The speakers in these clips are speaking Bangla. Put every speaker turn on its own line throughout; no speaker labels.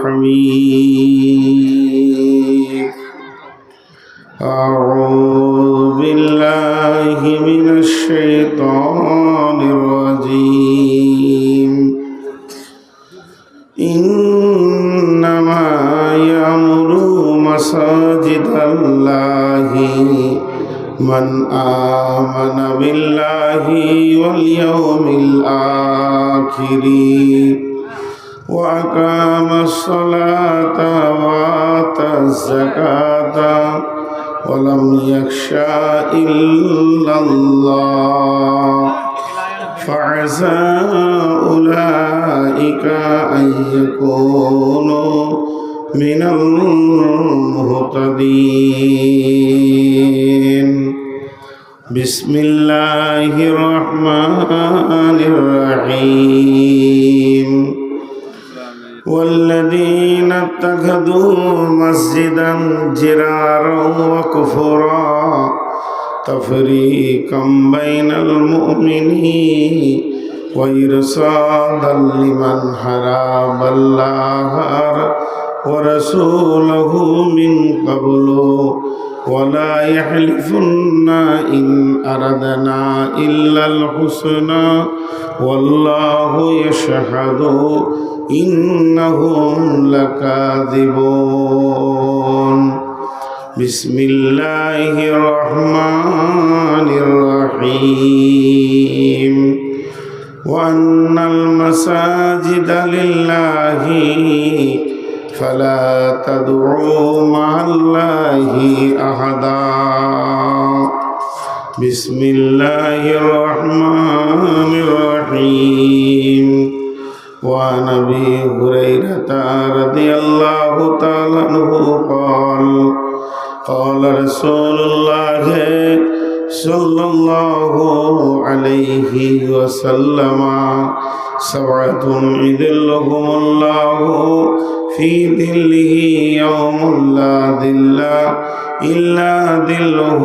الحميد. أعوذ بالله من الشيطان الرجيم. إنما يعمر مساجد الله من آمن بالله واليوم الآخر وأقام الصلاة وآتى الزكاة ولم يخشى إلا الله فعسى أولئك أن يكونوا من المهتدين. بسم الله الرحمن الرحيم. والذين اتخذوا مسجدا ضرارا وكفرا تفريقا بين المؤمنين وإرصادا لمن حارب الله ورسوله من قبل ولا يحلفن إن أردنا إلا الحسنى والله يشهد إنهم لكاذبون. بسم الله الرحمن الرحيم. وأن المساجد لله فلا تدعوا مع الله أحدا. بسم الله الرحمن الرحيم. وعن أبي هريرة رضي الله تعالى عنه قال قال رسول الله صلى الله عليه وسلم سبعة يظلهم الله في ظله يوم لا ظل إلا ظله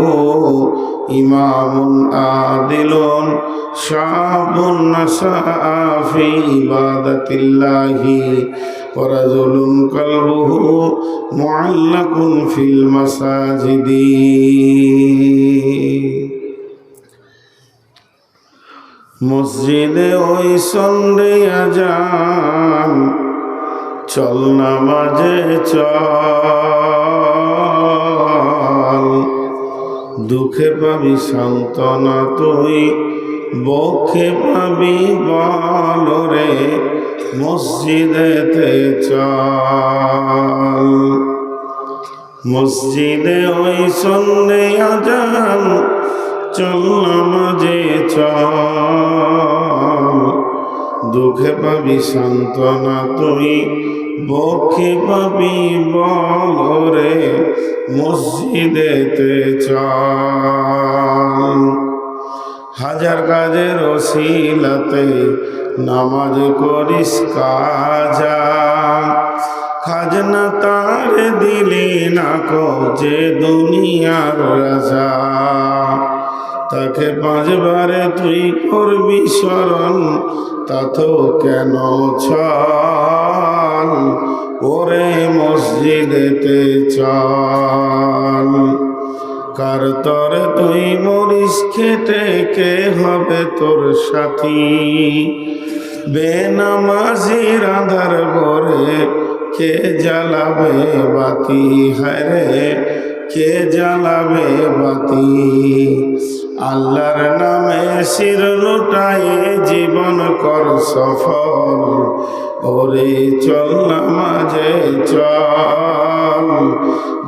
إمام عادل شاب نشأ في عبادة الله ورجل قلبه معلق في المساجد. মসজিদে ওই সন্ধ্যে আজান চল নামাজে চল, দুঃখে পাবি সান্ত্বনা তুই বক্ষে পাবি বল রে মসজিদেতে চল। মসজিদে ওই সন্ধ্যে আজান চল নামাজে চল, দুঃখে পাবি সান্ত্বনা তুই বক্ষে পাবি বল রে মসজিদেতে চল। হাজার কাজের ওসিলাতে নামাজ করিস কাজা, খাজনা তার দিলি না কো যে দুনিয়ার রাজা, তাকে পাঁচবারে তুই করবি স্মরণ তা তো কেন চল ওরে মসজিদেতে চল। কার তরে তুই মরিস খেটে কে হবে তোর সাথী, বেনামাজির আধার ঘরে কে জ্বালাবে বাতি, হায়রে কে জ্বালাবে বাতি। আল্লাহর নামে শির লুটায়ে জীবন কর সফল, ওরে চল নামাজে চল,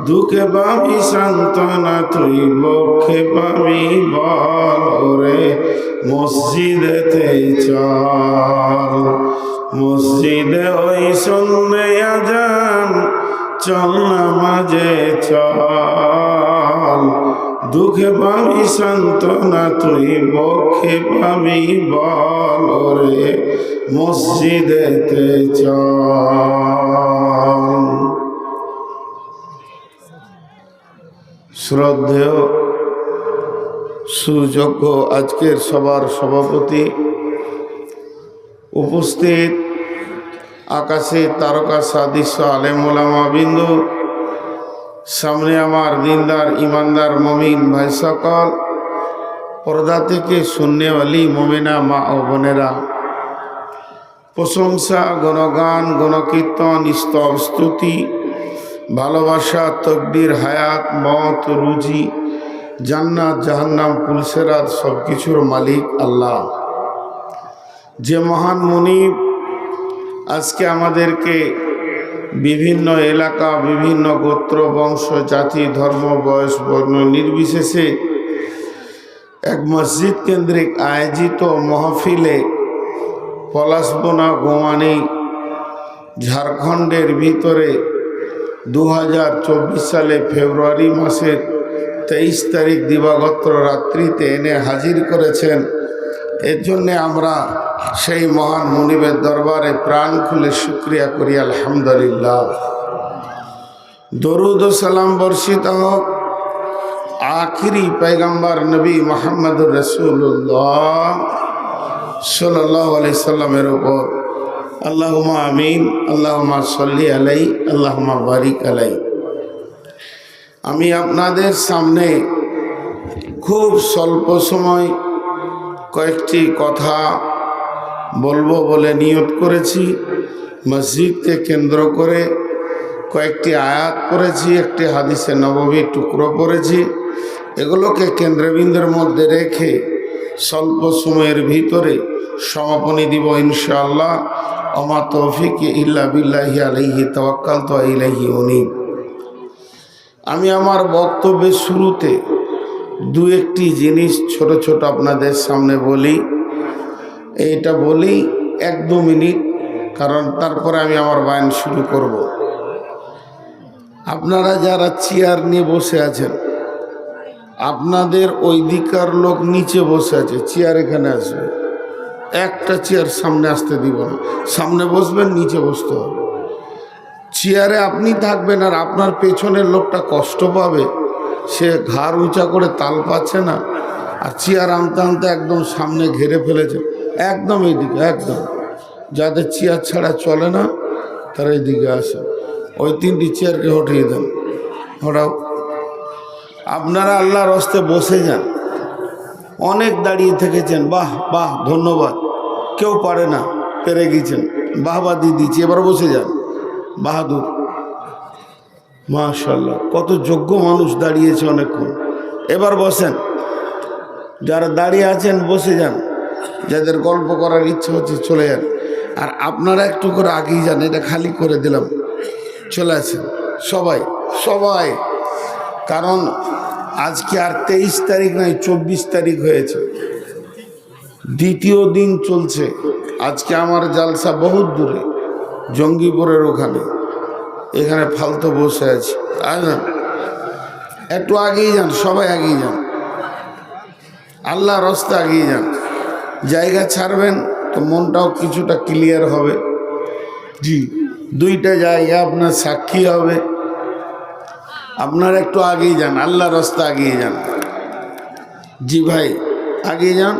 দুঃখে পাবি সান্ত্বনা তুই বক্ষে পাবি বল ওরে মসজিদেতে চল। মসজিদে ওই সন্ধ্যে আজান চল নামাজে চল, দুঃখে পাবি সান্ত্বনা তুই বক্ষে পাবি বল রে মসজিদেতে চল। শ্রদ্ধেয় সুযোগ্য আজকের সভার সভাপতি, উপস্থিত আকাশে তারকা সাদৃশ্য আলেম ওলামা বিন্দু, সামনে আমার দিনদার ইমানদার মমিন ভাই সকল, পর্দা থেকে শূন্যওয়ালি মমিনা মা ও বোনেরা, প্রশংসা গুণগান গুণকীর্তন স্তব স্তুতি ভালোবাসা তকদির হায়াত মত রুজি জান্নাত জাহান্নাম পুলসেরাত সব কিছুর মালিক আল্লাহ। যে মহান মুনিব আজকে আমাদেরকে বিভিন্ন এলাকা বিভিন্ন গোত্র বংশ জাতি ধর্ম বয়স বর্ণ নির্বিশেষে এক মসজিদ কেন্দ্রিক আয়োজিত মাহফিলে পলাশবনা গোয়ানি ঝাড়খণ্ডের ভিতরে 2024 সালে ফেব্রুয়ারি মাসের 23 তারিখ দিবাগত রাত্রিতে এনে হাজির করেছেন। এর জন্যে আমরা সেই মহান মুনিবের দরবারে প্রাণ খুলে শুকরিয়া করি আলহামদুলিল্লাহ। দরুদ ও সালাম বর্ষিত হোক আখিরি पैगंबर নবী মুহাম্মদুর রাসূলুল্লাহ সাল্লাল্লাহু আলাইহি সাল্লামের উপর। আল্লাহুম্মা আমিন, আল্লাহুম্মা সাল্লি আলাইহি, আল্লাহুম্মা বারিক আলাইহি। আমি আপনাদের সামনে খুব স্বল্প সময় কয়েকটি কথা বলবো বলে নিয়ত করেছি। মসজিদকে কেন্দ্র করে কয়েকটি আয়াত পড়েছি, একটি হাদিসে নববী টুকরো পড়েছি। এগুলোকে কেন্দ্রবিন্দুর মধ্যে রেখে স্বল্প সময়ের ভিতরে সমাপনী দিব ইনশাআল্লাহ। ওমা তৌফিক ইল্লা বিল্লাহি আলাইহি তাওয়াক্কালতু ওয়া ইলাইহি উনীব। আমি আমার বক্তব্যের শুরুতে দু একটি জিনিস ছোট ছোট আপনাদের সামনে বলি। এইটা বলি 1-2 মিনিট, কারণ তারপরে আমি আমার বয়ান শুরু করব। আপনারা যারা চেয়ার নিয়ে বসে আছেন, আপনাদের ওই দিকার লোক নিচে বসে আছে, চেয়ার এখানে আসবে। একটা চেয়ার সামনে আসতে দিব না, সামনে বসবেন, নিচে বসতে হবে। চেয়ারে আপনি থাকবেন আর আপনার পেছনের লোকটা কষ্ট পাবে, সে ঘাড় উঁচা করে তাল পাচ্ছে না, আর চেয়ার আনতে আনতে একদম সামনে ঘেরে ফেলেছে। একদম এইদিকে, একদম যাদের চেয়ার ছাড়া চলে না তারা এইদিকে আসে। ওই 3টি চেয়ারকে হটিয়ে দেন, হটাও। আপনারা আল্লাহর হস্তে বসে যান। অনেক দাঁড়িয়ে থেকেছেন, বাহ বাহ ধন্যবাদ। কেউ পারে না, পেরে গিয়েছেন, বাহবা দিয়ে দিচ্ছি। এবার বসে যান, বাহাদুর মাশাআল্লাহ। কত যোগ্য মানুষ দাঁড়িয়েছে অনেকক্ষণ। এবার বসেন, যারা দাঁড়িয়ে আছেন বসে যান, যাদের গল্প করার ইচ্ছে হচ্ছে চলে যান। আর আপনারা একটু করে আগেই যান, এটা খালি করে দিলাম, চলে আসেন সবাই সবাই। কারণ আজকে আর 23 তারিখ নয়, 24 তারিখ হয়েছে, দ্বিতীয় দিন চলছে। আজকে আমার জালসা বহুত দূরে, জঙ্গিপুরের ওখানে। এখানে ফালতু বসে আছি। একটু আগেই যান, সবাই আগেই যান, আল্লাহর রাস্তা আগিয়ে যান। জায়গা ছাড়বেন তো মনটাও কিছুটা ক্লিয়ার হবে। জি, 2টা জায়গা আপনার সাক্ষী হবে। আপনারা একটু আগিয়ে যান, আল্লাহর রাস্তা আগিয়ে যান। জি ভাই, আগিয়ে যান।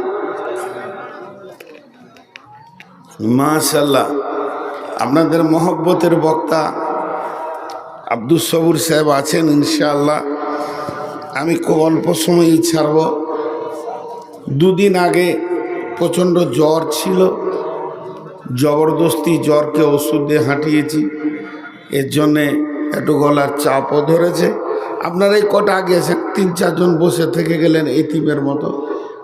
মাশাআল্লাহ, আপনাদের মহব্বতের বক্তা আব্দুল সবুর সাহেব আছেন ইনশাআল্লাহ। আমি খুব অল্প সময়ই ছাড়ব। 2 দিন আগে প্রচণ্ড জ্বর ছিল, জবরদস্তি জ্বরকে ওষুধ দিয়ে হাঁটিয়েছি। এর জন্যে একটু গলার চাপও ধরেছে। আপনারা এই কটা আগে আছেন, 3-4 জন বসে থেকে গেলেন এতিমের মতো।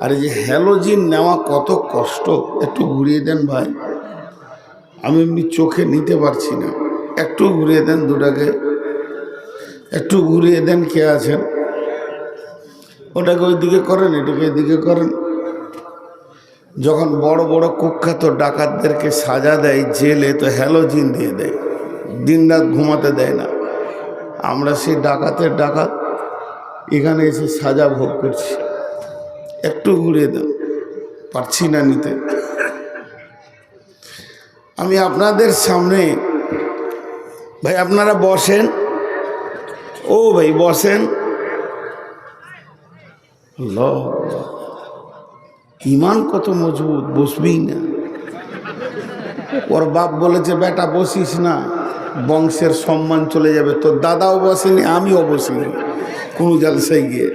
আর এই যে হ্যালোজিন নেওয়া কত কষ্ট, একটু ঘুরিয়ে দেন ভাই। আমি এমনি চোখে নিতে পারছি না, একটু ঘুরিয়ে দেন, দুটাকে একটু ঘুরিয়ে দেন। কে আছেন? ওটাকে ওইদিকে করেন, এটাকে এদিকে করেন। যখন বড় বড় কুখ্যাত ডাকাতদেরকে সাজা দেয় জেলে, তো হ্যালোজিন দিয়ে দেয়, দিন রাত ঘুমাতে দেয় না। আমরা সেই ডাকাতের ডাকাত এখানে এসে সাজা ভোগ করছি। একটু ঘুরিয়ে দেন, পারছি না নিতে। আমি আপনাদের সামনে, ভাই আপনারা বসেন, ও ভাই বসেন। আল্লাহ, ইমান কত মজবুত, বসবেই না। ওর বাপ বলেছে বেটা বসিস না, বংশের সম্মান চলে যাবে। তোর দাদাও বসেনি, আমিও বসিনি কোনো জালসায় গিয়ে।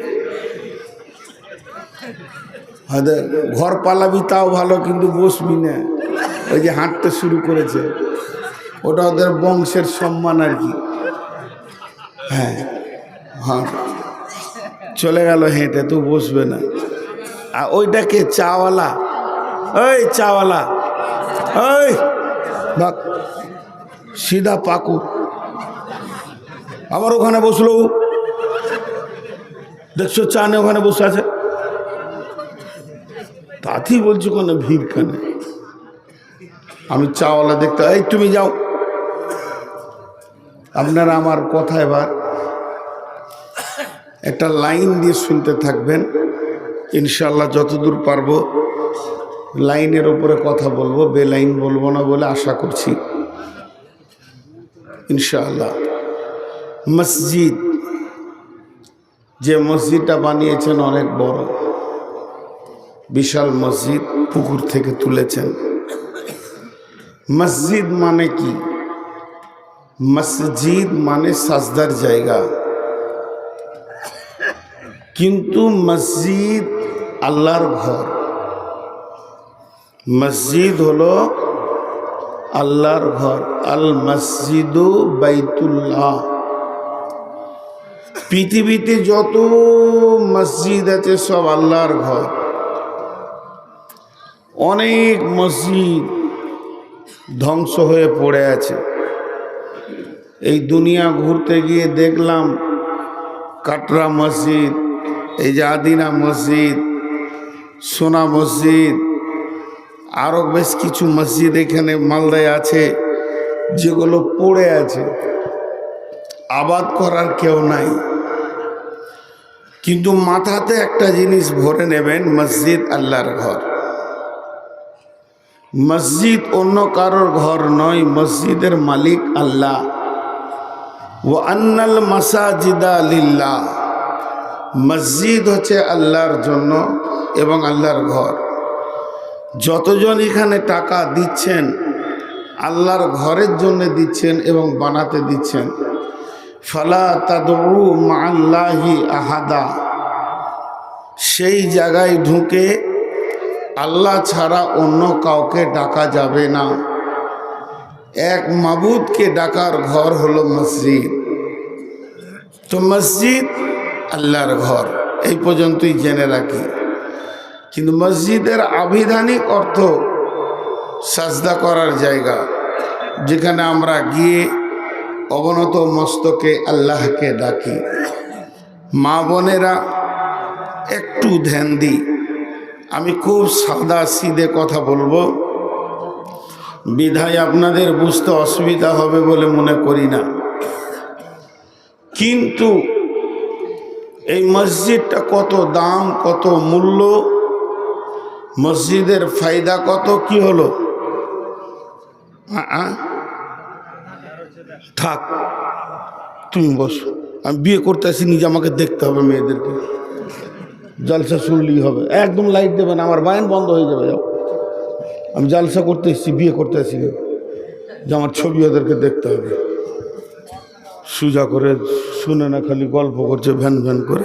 হয়তো ঘর পালাবি তাও ভালো, কিন্তু বসবি না। ওই যে হাঁটতে শুরু করেছে, ওটা ওদের বংশের সম্মান আর কি। হ্যাঁ হ্যাঁ, চলে গেল হেঁটে, তো বসবে না। আর ওইটাকে চাওয়ালা, ওই চাওয়ালা, ওই বাক সিধা পাকু, আবার ওখানে বসলো। দেখছো চা নে ওখানে বসে আছে, তাতেই বলছি ওখানে ভিড় কানে। আমি চাওয়ালা দেখতে, এই তুমি যাও। আপনারা আমার কথা এবার একটা লাইন দিয়ে শুনতে থাকবেন, ইনশাল্লাহ যতদূর পারবো লাইনের উপরে কথা বলবো, বেলাইন বলবো না বলে আশা করছি ইনশাআল্লাহ। মসজিদ, যে মসজিদটা বানিয়েছেন অনেক বড় বিশাল মসজিদ, পুকুর থেকে তুলেছেন। মসজিদ মানে কি? মসজিদ মানে সাজদার জায়গা, কিন্তু মসজিদ আল্লাহর ঘর। মসজিদ হলো আল্লাহর ঘর। আল মসজিদু বাইতুল্লাহ। পৃথিবীতে যত মসজিদ আছে সব আল্লাহর ঘর। অনেক মসজিদ ধ্বংস হয়ে পড়ে আছে। এই দুনিয়া ঘুরতে গিয়ে দেখলাম কাটরা মসজিদ, এই যে আদিনা মসজিদ, সোনা মসজিদ, আরও বেশ কিছু মসজিদ এখানে মালদায় আছে যেগুলো পড়ে আছে, আবাদ করার কেউ নাই। কিন্তু মাথাতে একটা জিনিস ভরে নেবেন, মসজিদ আল্লাহর ঘর। মসজিদ অন্য কারোর ঘর নয়, মসজিদের মালিক আল্লাহ। ওয়া আন্নাল মাসাজিদা লিল্লাহ। মসজিদ হচ্ছে আল্লাহর জন্য এবং আল্লাহর ঘর। যতজন এখানে টাকা দিচ্ছেন আল্লাহর ঘরের জন্য দিচ্ছেন এবং বানাতে দিচ্ছেন। ফালা তাদউ মাআল্লাহি আহাদা। সেই জায়গায় ঢুকে আল্লাহ ছাড়া অন্য কাউকে ডাকা যাবে না। এক মাবুদকে ডাকার ঘর হলো মসজিদ। তো মসজিদ আল্লাহর ঘর, এই পর্যন্তই জেনে রাখি। কিন্তু মসজিদের আবিধানিক অর্থ সাজদা করার জায়গা, যেখানে আমরা গিয়ে অবনত মস্তকে আল্লাহকে ডাকি। মা বোনেরা একটু ধ্যান দিই, আমি খুব সাদা সিধে কথা বলবো, বিধায় আপনাদের বুঝতে অসুবিধা হবে বলে মনে করি না। কিন্তু এই মসজিদটা কত দাম, কত মূল্য, মসজিদের ফায়দা কত, কি হলো? থাক, তুমি বসো, আমি বিয়ে করতে আসি, নিজে আমাকে দেখতে হবে, মেয়েদেরকে জালসা শুনলেই হবে। একদম লাইট দেবেন, আমার বায়ান বন্ধ হয়ে যাবে। যাও, আমি জালসা করতে এসেছি, বিয়ে করতে আসিনি যে আমার ছবি ওদেরকে দেখতে হবে। সোজা করে শুনে না, খালি গল্প করছে ভ্যান ভ্যান করে।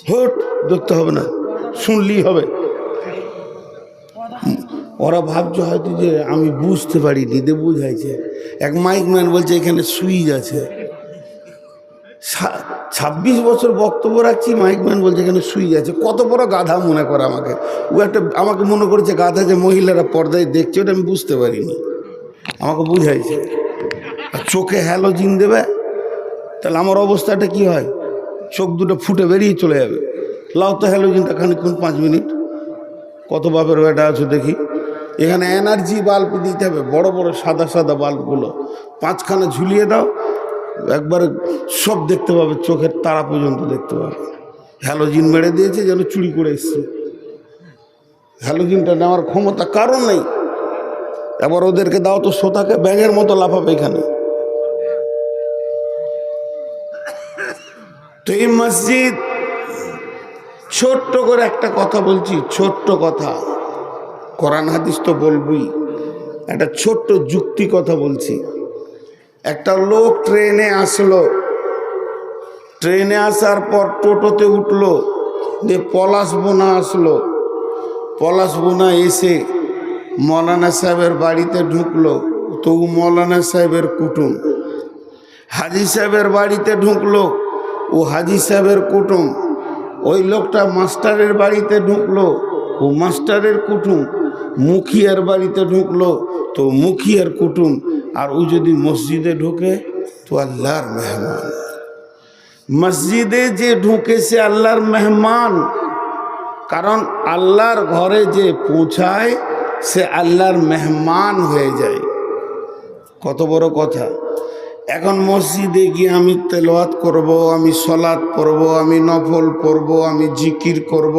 হোট, দেখতে হবে না, শুনলেই হবে। ওরা ভাবছে হয়তো যে আমি বুঝতে পারি, দিদি বুঝাইছে। এক মাইক ম্যান বলছে এখানে সুইচ আছে। 26 বছর বক্তব্য রাখছি, মাইক ম্যান বলছে এখানে সুইচ আছে। কত বড় গাধা মনে করে আমাকে। ও একটা আমাকে মনে করেছে গাধা, যে মহিলারা পর্দায় দেখছে, ওটা আমি বুঝতে পারিনি, আমাকে বুঝাইছে। আর চোখে হ্যালোজিন দেবে, তাহলে আমার অবস্থাটা কি হয়? চোখ দুটো ফুটে বেরিয়ে চলে যাবে। লাও তো হ্যালোজিনটা খানিক্ষণ, 5 মিনিট। কত বাপের বেটা আছে দেখি। এখানে এনার্জি বাল্ব দিতে হবে, বড় বড় সাদা সাদা বাল্বগুলো 5খানা ঝুলিয়ে দাও, একবারে সব দেখতে পাবে, চোখের তারা পর্যন্ত দেখতে পাবে। হ্যালোজিন মেরে দিয়েছে, যেন চুরি করে এসছে। হ্যালোজিনটা নেওয়ার ক্ষমতা কারণ নেই। এবার ওদেরকে দাও তো শ্রোতাকে, ব্যাঙের মতো লাফাবে এখানে। তো এই মসজিদ, ছোট্ট করে একটা কথা বলছি, ছোট্ট কথা, কোরআন হাদিস তো বলবই, একটা ছোট্ট যুক্তি কথা বলছি। একটা লোক ট্রেনে আসলো, ট্রেনে আসার পর টোটোতে উঠলো, দিয়ে পলাশবোনা আসলো। পলাশবোনা এসে মৌলানা সাহেবের বাড়িতে ঢুকলো, তো মৌলানা সাহেবের কুটুম। হাজি সাহেবের বাড়িতে ঢুকলো, ও হাজি সাহেবের কুটুম। ওই লোকটা মাস্টারের বাড়িতে ঢুকলো, ও মাস্টারের কুটুম। মুখিয়ার বাড়িতে ঢুকলো, তো মুখিয়ার কুটুম। আর ও যদি মসজিদে ঢুকে তো আল্লাহর মেহমান। মসজিদে যে ঢুকে সে আল্লাহর মেহমান, কারণ আল্লাহর ঘরে যে পৌঁছায় সে আল্লাহর মেহমান হয়ে যায়। কত বড় কথা। এখন মসজিদে গিয়ে আমি তেলাওয়াত করব, আমি সলাত পড়ব, আমি নফল পড়ব, আমি জিকির করব,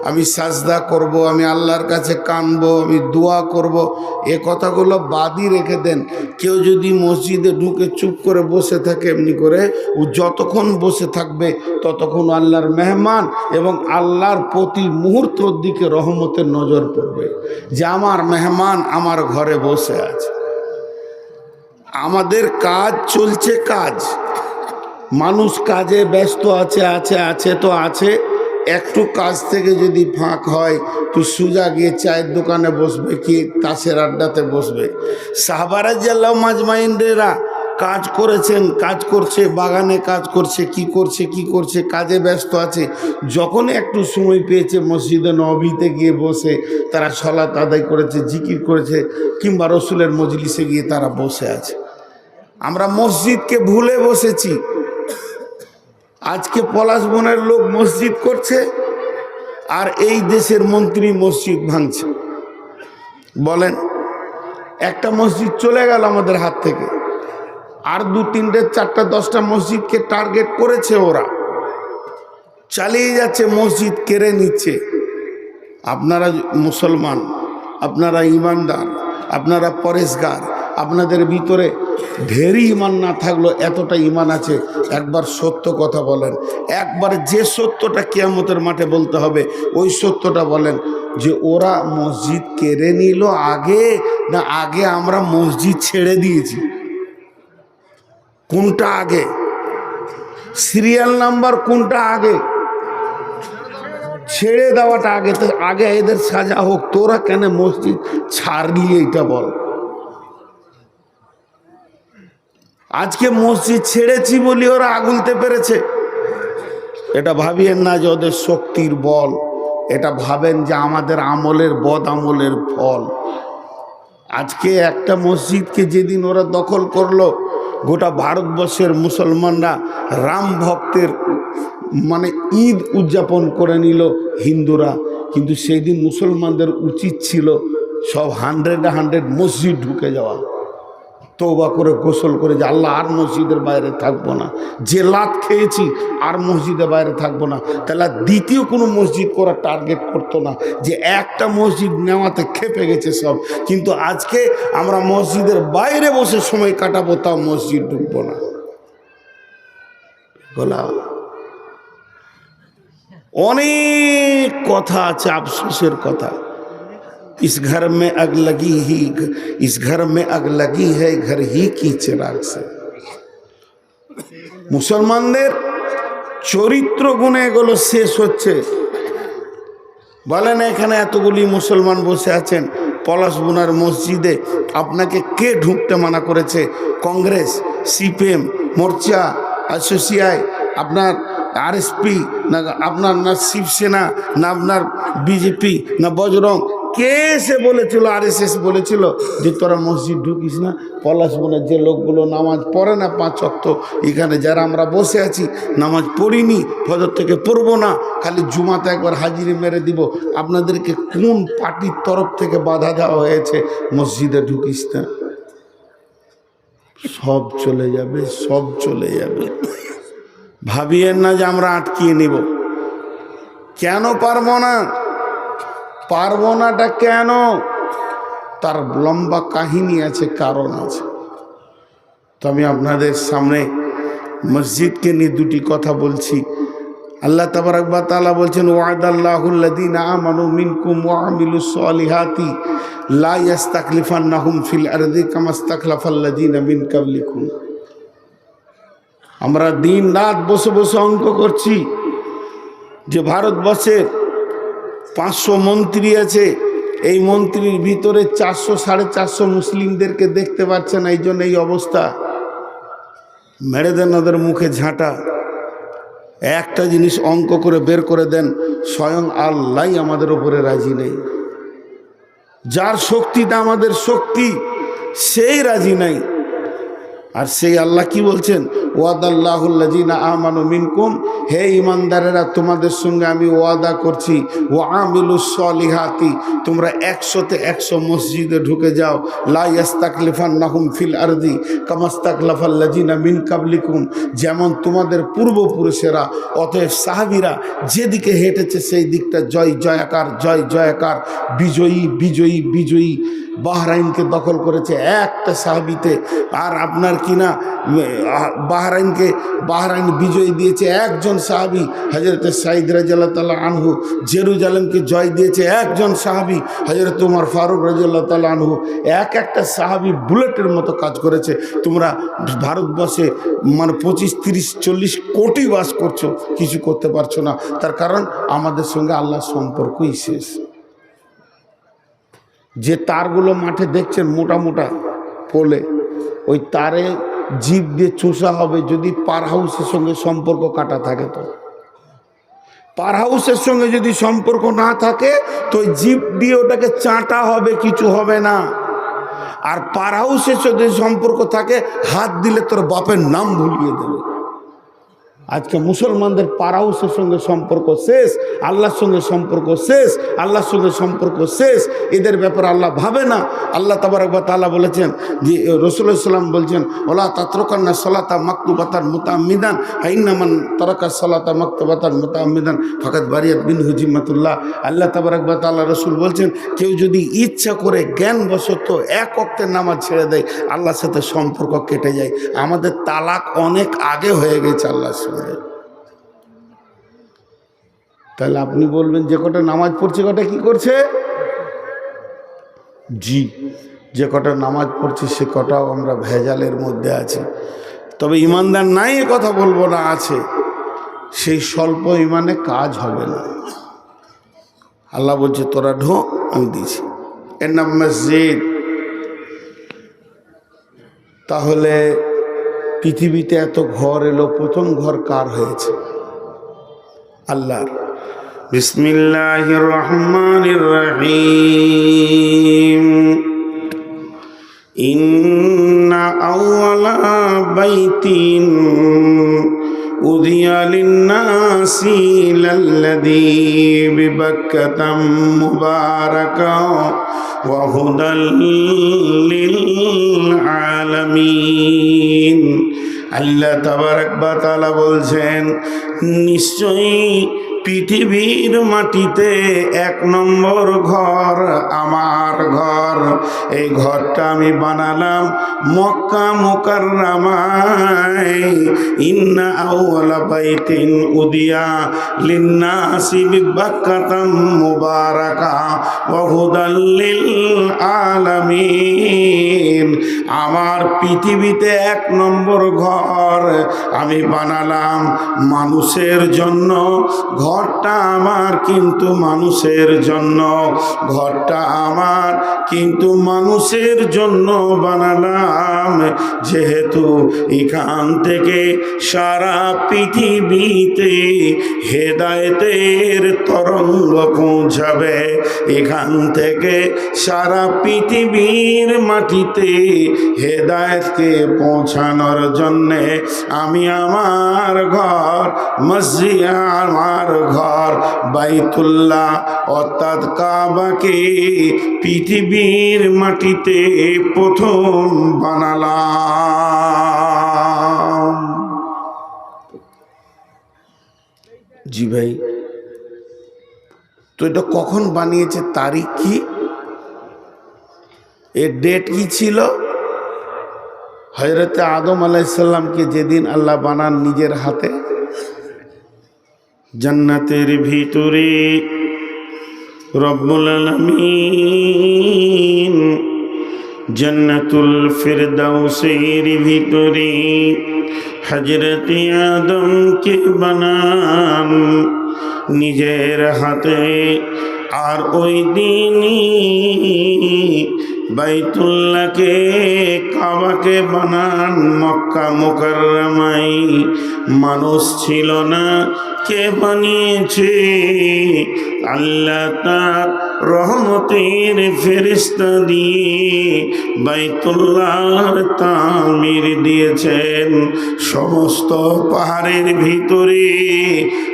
আমি সাজদা করব, আমি আল্লাহর কাছে কানবো, আমি দোয়া করব, এ কথাগুলো বাদই রেখে দেন। কেউ যদি মসজিদে ঢুকে চুপ করে বসে থাকে এমনি করে, ও যতক্ষণ বসে থাকবে ততক্ষণ আল্লাহর মেহমান এবং আল্লাহর প্রতি মুহূর্তের দিকে রহমতের নজর পড়বে যে আমার মেহমান আমার ঘরে বসে আছে। আমাদের কাজ চলছে, কাজ, মানুষ কাজে ব্যস্ত আছে তো আছে। একটু কাজ থেকে যদি ফাঁক হয় তো সোজা গিয়ে চায়ের দোকানে বসবে কি তাসের আড্ডাতে বসবে। সাহাবারা জাল্লাহ মাজমাইনরা কাজ করেছেন, কাজ করছে, বাগানে কাজ করছে, কি করছে কাজে ব্যস্ত আছে। যখন একটু সময় পেয়েছে মসজিদে নববীতে গিয়ে বসে তারা সালাত আদায় করেছে, জিকির করেছে, কিংবা রসুলের মজলিসে গিয়ে তারা বসে আছে। আমরা মসজিদকে ভুলে বসেছি। আজকে পলাশবনের লোক মসজিদ করছে আর এই দেশের মন্ত্রী মসজিদ ভাঙছে। বলেন, একটা মসজিদ চলে গেল আমাদের হাত থেকে, আর 2, 3, 4, 10টা মসজিদকে টার্গেট করেছে ওরা, চালিয়ে যাচ্ছে, মসজিদ কেড়ে নিচ্ছে। আপনারা মুসলমান, আপনারা ইমানদার, আপনারা পরেশগার, আপনাদের ভিতরে ঢেরি ইমান না থাকলো এতটা ইমান আছে, একবার সত্য কথা বলেন। একবার যে সত্যটা কিয়ামতের মাঠে বলতে হবে ওই সত্যটা বলেন যে ওরা মসজিদ কেড়ে নিল আগে না আগে আমরা মসজিদ ছেড়ে দিয়েছি? কোনটা আগে? সিরিয়াল নাম্বার কোনটা আগে? ছেড়ে দেওয়াটা আগে। তো আগে এদের সাজা হোক, তোরা কেন মসজিদ ছাড়লি এইটা বল। আজকে মসজিদ ছেড়েছি বলি ওরা আগুলতে পেরেছে। এটা ভাবিয়েন না যে ওদের শক্তির বল, এটা ভাবেন যে আমাদের আমলের বদ আমলের ফল। আজকে একটা মসজিদকে যেদিন ওরা দখল করলো, গোটা ভারতবর্ষের মুসলমানরা রাম ভক্তের মানে ঈদ উদযাপন করে নিল হিন্দুরা, কিন্তু সেই দিন মুসলমানদের উচিত ছিল সব 100 মসজিদ ঢুকে যাওয়া, তওবা করে গোসল করে যে আল্লাহ আর মসজিদের বাইরে থাকবো না, যে লাত খেয়েছি আর মসজিদের বাইরে থাকবো না। তাহলে দ্বিতীয় কোনো মসজিদ করা টার্গেট করতো না, যে একটা মসজিদ নেওয়াতে খেপে গেছে সব। কিন্তু আজকে আমরা মসজিদের বাইরে বসে সময় কাটাবো, তাও মসজিদ ঢুকবো না। গোলা অনেক কথা আছে, আফসোসের কথা। इस घर में आग लगी ही, इस घर में आग लगी है घर ही की चिराग से। মুসলমানদের চরিত্র গুণে এগুলো শেষ হচ্ছে। বলেন, এখানে এতগুলি মুসলমান বসে আছেন পলাশবোনার মসজিদে, আপনাকে কে ঢুকতে মানা করেছে? কংগ্রেস, সিপিএম, মোর্চা, আসোসিয়াই, আপনার আরএসপি, না আপনার না শিবসেনা, না আপনার বিজেপি, না বজরং? কে সে বলেছিল? আরএসএস বলেছিল যে তোরা মসজিদ ঢুকিস না? পলাশবনের যে লোকগুলো নামাজ পড়ে না 5 ওয়াক্ত, এখানে যারা আমরা বসে আছি নামাজ পড়িনি, ফজর থেকে পড়বো না, খালি জুমাতে একবার হাজিরি মেরে দিব, আপনাদেরকে কোন পার্টির তরফ থেকে বাধা দেওয়া হয়েছে মসজিদে ঢুকিস না? সব চলে যাবে, সব চলে যাবে। ভাবিয়েন না যে আমরা আটকিয়ে নিব। কেন পারবো না? পারবো নাটা কেন? তার লম্বা কাহিনী আছে, কারণ আছে। তো আমি আপনাদের সামনে মসজিদকে নিয়ে 2টি কথা বলছি। আল্লাহ তাবারাক ওয়া তাআলা বলছেন ওয়াদাল্লাহুল্লাযীনা আমানু মিনকুম ওয়া আমিলুস সলিহাতি লা ইস্তাকলিফান্নাহুম ফিল আরদি কামা ইস্তাকলাফাল্লাযীনা মিন ক্বাবলিকুম। আমরা দিন রাত বসে বসে অঙ্ক করছি যে ভারতবর্ষের 500 মন্ত্রী আছে, এই মন্ত্রীর ভিতরে 400-450 মুসলিমদেরকে দেখতে পাচ্ছে না, এই জন্য এই অবস্থা। মেরে দেন ওদের মুখে ঝাঁটা। একটা জিনিস অঙ্ক করে বের করে দেন, স্বয়ং আল্লাহ আমাদের উপরে রাজি নেই। যার শক্তিটা আমাদের শক্তি, সেই রাজি নাই। আর সেই আল্লাহ কি বলছেন? ওয়াদাল্লাহুল্লাযীনা আমানু মিনকুম, হে ঈমানদারেরা তোমাদের সঙ্গে আমি ওয়াদা করছি, ওয়া আমিলুস সলিহাতি, তোমরা 100তে 100 মসজিদে ঢুকে যাও। লা ইস্তাকলিফান্নাহুম ফিল আরদি কামা ইস্তাকলাফাল্লাযীনা মিন ক্বাবলিকুম, যেমন তোমাদের পূর্বপুরুষেরা। অতএব সাহাবীরা যেদিকে হেঁটেছে সেই দিকটা জয় জয়াকার, জয় জয়াকার, বিজয়ী বিজয়ী বিজয়ী। বাহরাইনকে দখল করেছে একটা সাহাবিতে, আর আপনার কিনা বাহরাইন বিজয় দিয়েছে একজন সাহাবি, হযরত সাঈদ রাদিয়াল্লাহু তাআলা আনহু। জেরুজালেমকে জয় দিয়েছে একজন সাহাবি, হযরত ওমর ফারুক রাদিয়াল্লাহু তাআলা আনহু। একটা সাহাবি বুলেটের মতো কাজ করেছে। তোমরা ভারতবর্ষে মানে 25-30-40 কোটি বাস করছো, কিছু করতে পারছো না। তার কারণ আমাদের সঙ্গে আল্লাহর সম্পর্কই শেষ। যে তারগুলো মাঠে দেখছেন মোটা মোটা পোলে, ওই তারে জিভ দিয়ে চোষা হবে যদি পার হাউসের সঙ্গে সম্পর্ক কাটা থাকে। তো পার হাউসের সঙ্গে যদি সম্পর্ক না থাকে তো ওই জিভ দিয়ে ওটাকে চাটা হবে, কিছু হবে না। আর পার হাউসের সাথে সম্পর্ক থাকে, হাত দিলে তোর বাপের নাম ভুলিয়ে দেবে। আজকে মুসলমানদের পার হাউসের সঙ্গে সম্পর্ক শেষ, আল্লাহর সঙ্গে সম্পর্ক শেষ, আল্লাহর সঙ্গে সম্পর্ক শেষ। এদের ব্যাপারে আল্লাহ ভাবে না। আল্লাহ তাবারক ওয়া তাআলা বলেছেন যে, রাসূলুল্লাহ সাল্লাল্লাহু আলাইহি ওয়াসাল্লাম বলছেন, ওয়ালা তাতরুকান্না সালাতা মাকতুবাতান মুতাআম্মিদান ফাইন্নামান তারাকা সালাতা মাকতুবাতান মুতাআম্মিদান ফাকাদ বারিয়াত মিনহু জিম্মাতুল্লাহ। আল্লাহ তাবারক ওয়া তাআলা রাসূল বলছেন, কেউ যদি ইচ্ছা করে জ্ঞানবশত এক ওয়াক্তের নামাজ ছেড়ে দেয়, আল্লাহর সাথে সম্পর্ক কেটে যায়। আমাদের তালাক অনেক আগে হয়ে গেছে আল্লাহর সঙ্গে। তাহলে আপনি বলবেন যে কটা নামাজ পড়ছে কটা কি করছে? জি, যে কটা নামাজ পড়ছে সে কটাও আমরা ভেজালের মধ্যে আছি। তবে ইমানদার নাই এ কথা বলবো না, আছে। সেই স্বল্প ইমানে কাজ হবে না। আল্লাহ বলছে তোরা ঢোক, আমি দিয়েছি। এর নাম মসজিদ। তাহলে পৃথিবীতে এত ঘর এলো, প্রথম ঘর কার হয়েছে? আল্লাহর। বিসমিল্লাহির রহমানির রহিম। ইন্না আউওয়ালা বাইতিন উযিয়া লিন-নাসি লাল্লাযী বিবাক্কাতা মুবারাকাও ওয়া হুদাল লিল-আলামিন। আল্লাহ তাবারক ওয়া তাআলা বলছেন, নিশ্চয়ই পৃথিবীর মাটিতে 1 নম্বর ঘর আমার ঘর। এই ঘরটা আমি বানালাম মক্কা মুকাররমায়। ইন্না আউওয়ালা বাইতিন উদিয়া লিন-নাসি বিবাক্কাতা মুবারাকা ওয়া হুদাল লিল-আলামিন। আমার পৃথিবীতে 1 নম্বর ঘর আমি বানালাম মানুষের জন্য। ঘরটা আমার কিন্তু মানুষের জন্য, ঘরটা আমার কিন্তু মানুষের জন্য বানালাম। যেহেতু এখান থেকে সারা পৃথিবীতে হেদায়েতের তরঙ্গ পৌঁছাবে, এখান থেকে সারা পৃথিবীর মাটিতে হেদায়েতকে পৌঁছানোর জন্যে আমি আমার ঘর মসজিদ, আমার ঘর বাইতুল্লাহ অর্থাৎ কাবাকে পৃথিবীর মাটিতে প্রথম বানালাম। জি ভাই, তো এটা কখন বানিয়েছে, তারিখ কি, এর ডেট কি ছিল? হযরতে আদম আলাইহিস সালামকে যেদিন আল্লাহ বানান নিজের হাতে, জান্নাতের ভিতরে রব্বুল আলামিন জান্নাতুল ফিরদাউসের ভিতরে হযরতে আদমকে বানান নিজের হাতে। আর ওই দিনই বাইতুল্লাহকে কাবাকে বানান মক্কা মুকাররমায় মানুষ ছিল না, কে বানিয়েছে? আল্লাহ তার রহমতের ফেরেশতা দিয়ে বাইতুল্লাহর তামির দিয়েছেন। সমস্ত পাহাড়ের ভিতরে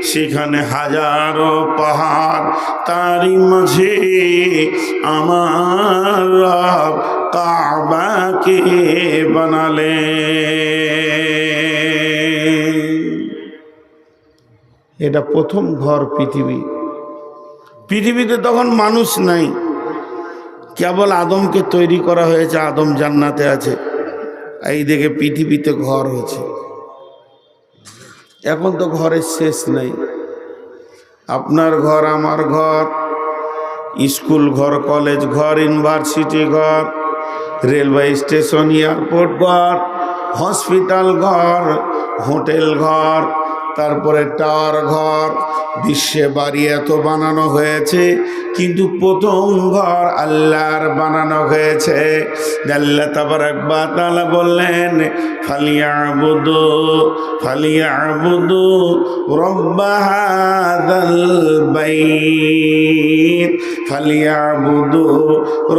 সেখানে হাজারো পাহাড়, তারই মাঝে আমার রব কাবাকে বানালেন। এটা প্রথম ঘর পৃথিবীতে তখন মানুষ নাই, কেবল আদমকে তৈরি করা হয়েছে। আদম জান্নাতে আছে, এই দেখে পৃথিবীতে ঘর হয়েছে। এখন তো ঘরের শেষ নাই। আপনার ঘর, আমার ঘর, স্কুল ঘর, কলেজ ঘর, ইউনিভার্সিটি ঘর, রেলওয়ে স্টেশন, এয়ারপোর্ট ঘর, হসপিটাল ঘর, হোটেল ঘর, তারপরে টাওয়ার ঘর। বিশ্বে বাড়ি এত বানানো হয়েছে, কিন্তু প্রথম ঘর আল্লাহর বানানো হয়েছে। আল্লাহ তাবারাক ওয়া তাআলা বললেন, ফালিয়াবুদু রব্ব হাযাল বাইত, ফালিয়াবুদু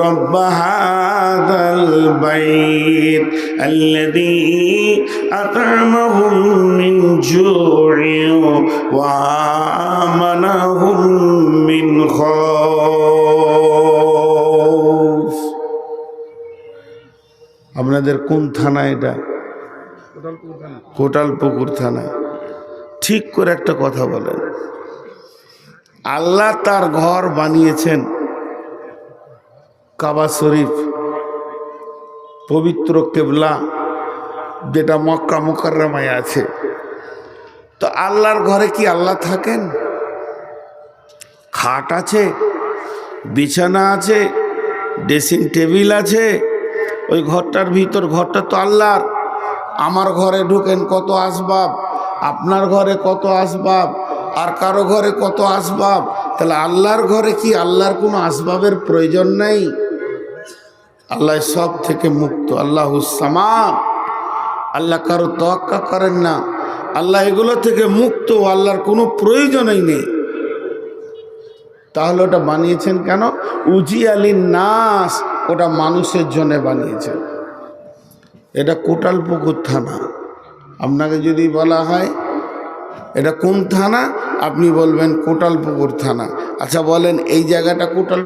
রব্ব হাযাল বাইত আল্লাযী আত'আমাহুম মিন জু'ইন ওয়া আমানাহুম মিন খাউফ। আপনাদের কোন থানা এটা? কোটালপুকুর থানা। ঠিক করে একটা কথা বলেন, আল্লাহ তার ঘর বানিয়েছেন কাবা শরীফ, পবিত্র কেবলা, যেটা মক্কা মুকাররমায় আছে। তো আল্লাহর ঘরে কি আল্লাহ থাকেন? খাট আছে, বিছানা আছে, ড্রেসিং টেবিল আছে, ওই ঘরটার ভিতর। ঘরটা তো আল্লাহর। আমার ঘরে ঢুকেন কত আসবাব, আপনার ঘরে কত আসবাব, আর কারো ঘরে কত আসবাব। তাহলে আল্লাহর ঘরে কি আল্লাহর কোনো আসবাবের প্রয়োজন নেই? আল্লাহ সব থেকে মুক্ত। আল্লাহুস সামাদ, আল্লাহ কারো তোয়াক্কা করেন না। আল্লাহ এগুলো থেকে মুক্ত, আল্লাহর কোনো প্রয়োজনই নেই। তাহলে ওটা বানিয়েছেন কেন? উজিয়ালিন নাস, ওটা মানুষের জন্য বানিয়েছেন। এটা কোটালপুকুর থানা। আপনাকে যদি বলা হয় এটা কোন থানা, আপনি বলবেন কোটালপুকুর থানা। আচ্ছা বলেন, এই জায়গাটা কোটাল